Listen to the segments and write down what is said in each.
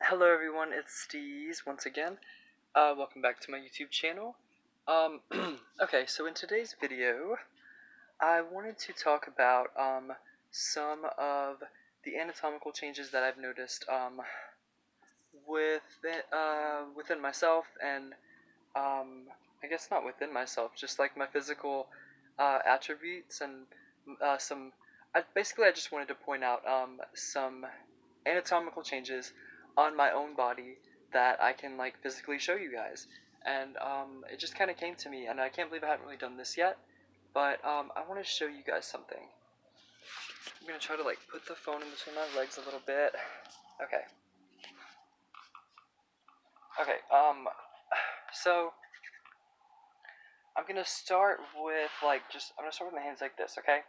Hello everyone, it's Steez once again. Welcome back to my YouTube channel. Okay, so in today's video, I wanted to talk about some of the anatomical changes that I've noticed within myself and I guess not within myself, just like my physical attributes and some. Basically, I just wanted to point out some anatomical changes on my own body that I can like physically show you guys. And it just kind of came to me, and I can't believe I haven't really done this yet. But I want to show you guys something. I'm gonna try to like put the phone in between my legs a little bit. Okay. Okay. So I'm gonna start with I'm gonna start with my hands like this. Okay.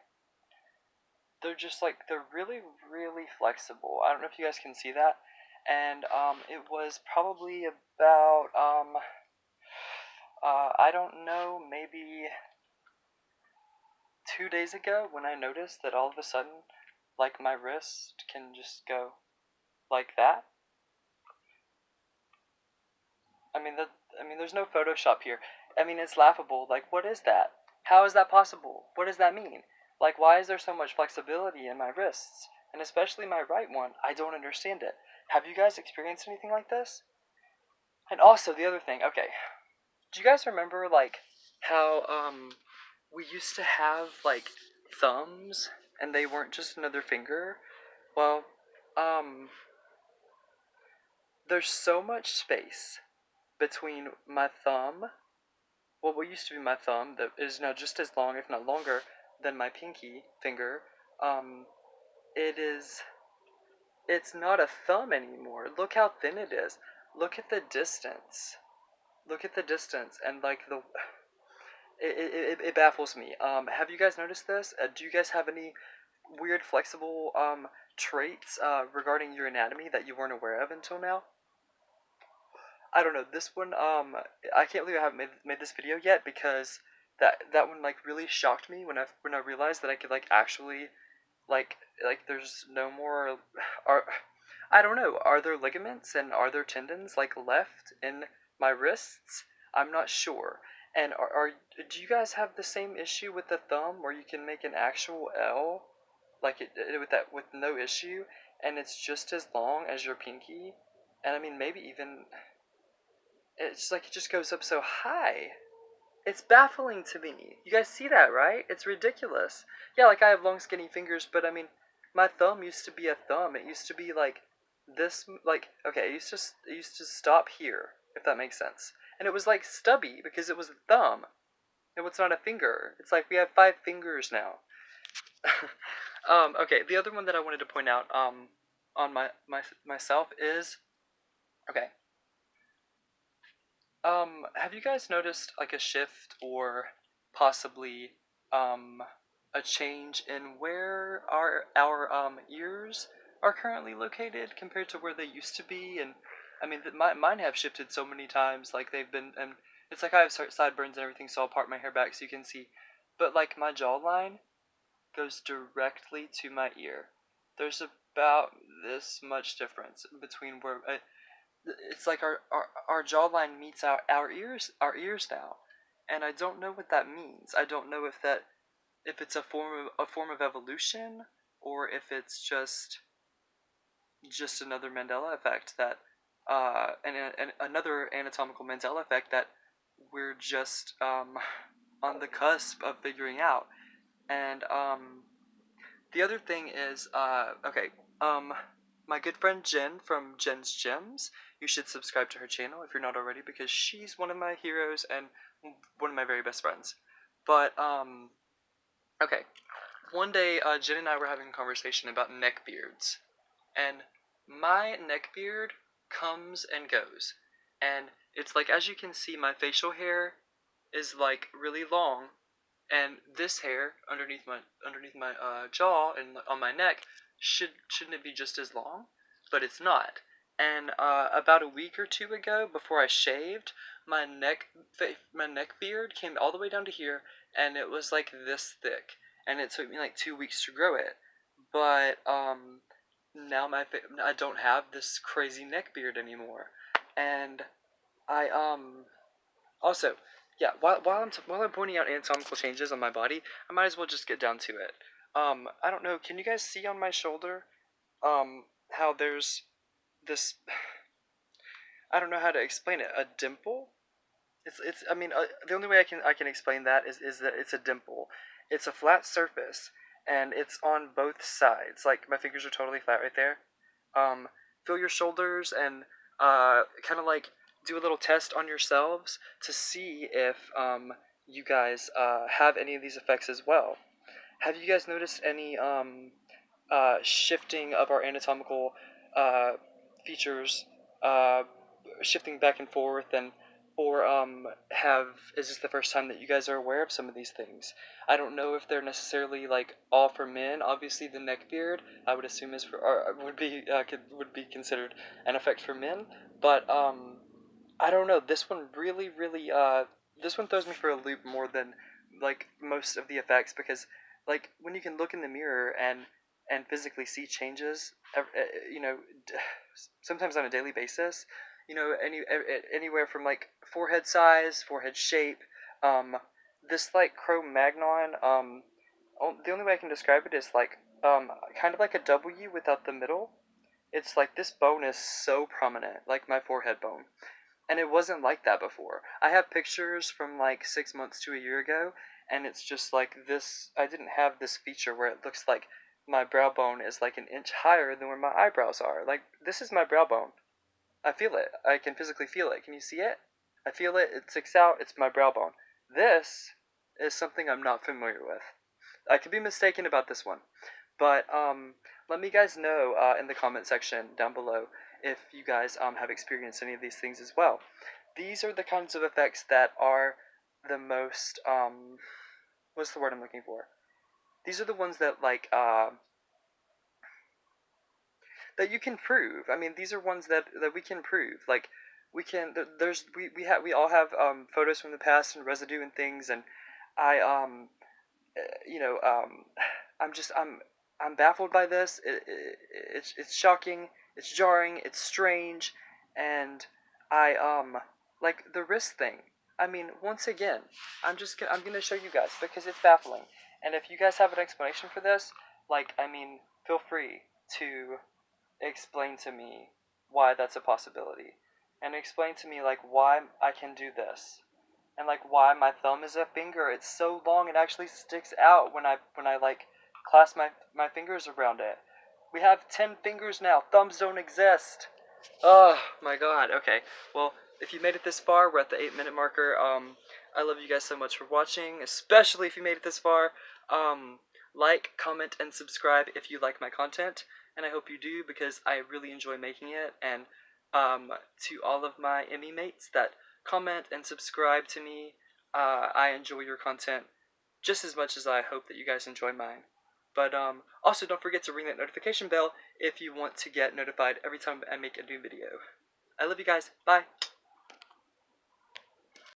They're really really flexible. I don't know if you guys can see that. And it was probably about I don't know, maybe 2 days ago when I noticed that all of a sudden, like my wrist can just go like that. I mean there's no Photoshop here. I mean, it's laughable. Like, what is that? How is that possible? What does that mean? Like, why is there so much flexibility in my wrists? And especially my right one. I don't understand it. Have you guys experienced anything like this? And also, the other thing, okay. Do you guys remember, like, how, we used to have, like, thumbs, and they weren't just another finger? Well, um, there's so much space between my thumb, well, what used to be my thumb, that is now just as long, if not longer, than my pinky finger. Um, it is, it's not a thumb anymore. Look how thin it is. Look at the distance. Look at the distance, and, like, it baffles me. Have you guys noticed this? Do you guys have any weird flexible traits regarding your anatomy that you weren't aware of until now? I don't know. This one I can't believe I haven't made this video yet because that one like really shocked me when I realized that I could like actually like there's no more are I don't know. Are there ligaments and are there tendons like left in my wrists? I'm not sure. And do you guys have the same issue with the thumb where you can make an actual L like with no issue and it's just as long as your pinky? And I mean maybe even it's like it just goes up so high. It's baffling to me. You guys see that, right? It's ridiculous. Yeah, like I have long skinny fingers, but I mean, my thumb used to be a thumb. It used to be like this, like okay, it used to stop here, if that makes sense. And it was like stubby because it was a thumb. And it's not a finger. It's like we have 5 fingers now. Okay, the other one that I wanted to point out on myself is okay. Have you guys noticed like a shift or possibly a change in where our ears are currently located compared to where they used to be? And I mean, mine have shifted so many times. Like they've been, and it's like I have sideburns and everything, so I'll part my hair back so you can see. But like my jawline goes directly to my ear. There's about this much difference between where it's like our jawline meets our ears now, and I don't know what that means. I don't know if it's a form of evolution or if it's just another Mandela effect that and another anatomical Mandela effect that we're just on the cusp of figuring out. And the other thing is okay, my good friend Jen from Jen's Gems. You should subscribe to her channel if you're not already because she's one of my heroes and one of my very best friends. But okay, one day Jen and I were having a conversation about neck beards, and my neck beard comes and goes, and it's like as you can see, my facial hair is like really long, and this hair underneath my jaw and on my neck shouldn't it be just as long? But it's not. And about a week or two ago, before I shaved, my neck beard came all the way down to here, and it was like this thick, and it took me like 2 weeks to grow it. But now I don't have this crazy neck beard anymore, and I also, yeah. While I'm pointing out anatomical changes on my body, I might as well just get down to it. I don't know. Can you guys see on my shoulder, how there's this? I don't know how to explain it. A dimple. It's. I mean, the only way I can explain that is that it's a dimple. It's a flat surface, and it's on both sides. Like my fingers are totally flat right there. Um, Feel your shoulders and kind of like do a little test on yourselves to see if you guys have any of these effects as well. Have you guys noticed any shifting of our anatomical uh, features, uh, shifting back and forth, and or have is this the first time that you guys are aware of some of these things? I don't know if they're necessarily like all for men. Obviously, the neck beard I would assume is for or would be considered an effect for men, but I don't know. This one really this one throws me for a loop more than like most of the effects because like when you can look in the mirror and physically see changes, you know, sometimes on a daily basis, you know, anywhere from like forehead size, forehead shape, um, this like Cro-Magnon, the only way I can describe it is like kind of like a W without the middle. It's like this bone is so prominent, like my forehead bone, and it wasn't like that before. I have pictures from like 6 months to a year ago, and it's just like this. I didn't have this feature where it looks like my brow bone is like an inch higher than where my eyebrows are. Like, this is my brow bone. I feel it. I can physically feel it. Can you see it? I feel it. It sticks out. It's my brow bone. This is something I'm not familiar with. I could be mistaken about this one. But let me guys know in the comment section down below if you guys have experienced any of these things as well. These are the kinds of effects that are the most what's the word I'm looking for? These are the ones that like that you can prove. I mean, these are ones that we can prove. Like we all have photos from the past and residue and things, and I you know, I'm baffled by this. It's shocking. It's jarring. It's strange, and I like the wrist thing. I mean, once again, I'm gonna show you guys because it's baffling. And if you guys have an explanation for this, like I mean, feel free to explain to me why that's a possibility, and explain to me like why I can do this and like why my thumb is a finger. It's so long it actually sticks out when I like clasp my fingers around it. We have 10 fingers now. Thumbs don't exist. Oh my god. Okay. Well, if you made it this far, we're at the 8-minute marker. I love you guys so much for watching, especially if you made it this far. Like, comment, and subscribe if you like my content, and I hope you do because I really enjoy making it. And to all of my Emmy mates that comment and subscribe to me, I enjoy your content just as much as I hope that you guys enjoy mine. But also don't forget to ring that notification bell if you want to get notified every time I make a new video. I love you guys. Bye.